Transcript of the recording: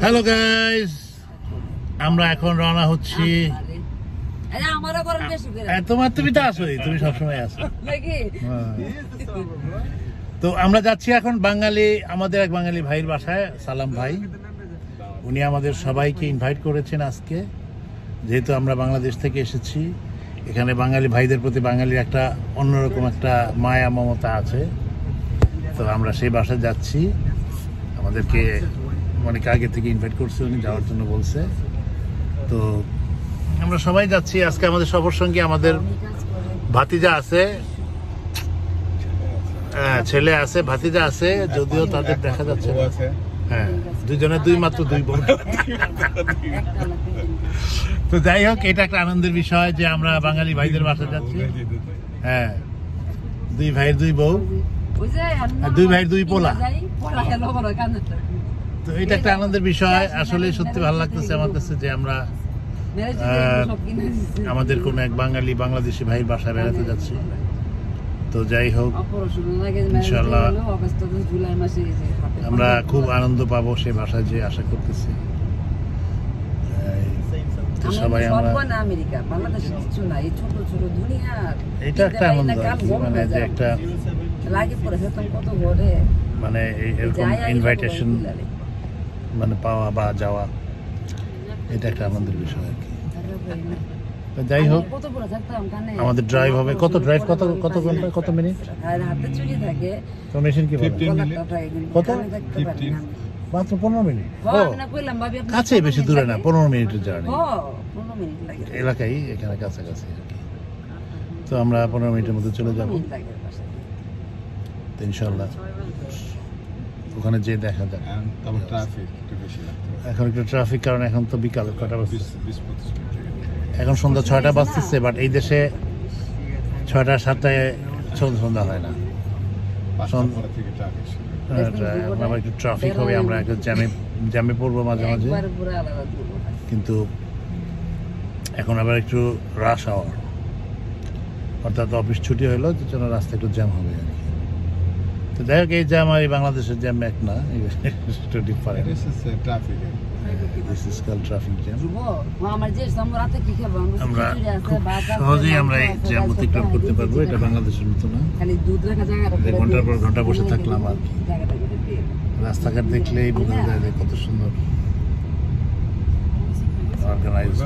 Hello guys, আমরা এখন রওনা হচ্ছি। তোমার তুমি তো আসোই, তুমি সবসময় আসো। তো আমরা যাচ্ছি এখন বাঙালি, আমাদের এক বাঙালি ভাইয়ের বাসায়, সালাম ভাই। উনি আমাদের সবাইকে ইনভাইট করেছেন আজকে, যেহেতু আমরা বাংলাদেশ থেকে এসেছি। এখানে বাঙালি ভাইদের প্রতি বাঙালির একটা অন্যরকম একটা মায়া মমতা আছে। তো আমরা সেই বাসায় যাচ্ছি। আমাদেরকে অনেক আগে থেকে ইনভাইট করছে, উনি যাওয়ার জন্য বলছে। তো আমরা সবাই যাচ্ছি আজকে। আমাদের সবার সঙ্গে আমাদের ভাতিজা আছে, ছেলে আছে, ভাতিজা আছে, যদিও তাদের দেখা যাচ্ছে। হ্যাঁ, দুজনে মাত্র দুই বোন। তো যাই হোক, এটা একটা আনন্দের বিষয় যে আমরা বাঙালি ভাইদের বাসায় যাচ্ছি। হ্যাঁ, দুই ভাইয়ের দুই বউ, দুই ভাইয়ের দুই পোলা। তো এটা একটা আনন্দের বিষয়। আসলে সত্যি ভালো লাগতেছে আমার কাছে যে আমরা আমাদের কোন এক বাঙালি বাংলাদেশি ভাইয়ের বাসায় বেড়াতে যাচ্ছি। তো যাই হোক, ইনশাআল্লাহ আমরা খুব আনন্দ পাবো সেই বাসায়, যে আশা করতেছি। সবাই আমরা এটা একটা আনন্দ, মানে যে একটা মানে এরকম ইনভাইটেশন মানে পাওয়া বা যাওয়া, এটা একটা আনন্দের বিষয় আর কি। যাই হোক, আমাদের ড্রাইভ হবে কত ঘন্টা, কত মিনিট? মেশিন কি কত? মাত্র 15 মিনিট। কাছে, বেশি দূরে না, 15 মিনিটের জার্নি। এলাকায় এখানে কাছাকাছি আর কি। তো আমরা 15 মিনিটের মধ্যে চলে যাবো ইনশাল্লাহ। ওখানে যেয়ে দেখা যাক। এখন একটু ট্রাফিক, কারণ এখন তো বিকাল কটা বাজতেছে, এখন সন্ধ্যা 6টা বাজতেছে। বাট এই দেশে 6টা 7টায় সন্ধ্যা হয় না। আবার একটু ট্রাফিক হবে, আমরা একটু জ্যামে পড়বো মাঝে মাঝে। কিন্তু এখন আবার একটু রাশ আওয়ার, অর্থাৎ অফিস ছুটি হলো, যে জন্য রাস্তা একটু জ্যাম হবে আর কি। তো যাই হোক, এই জ্যাম আর এই বাংলাদেশের জ্যাম এক না, একটু ডিফারেন্ট। আমরা খুব সহজেই আমরা এই জ্যাম অতিক্রম করতে পারবো। এটা বাংলাদেশের মতো না, ঘন্টার পর ঘন্টা বসে থাকলাম আর কি। রাস্তাঘাট দেখলেই বোঝা যায় যে কত সুন্দর অর্গানাইজড।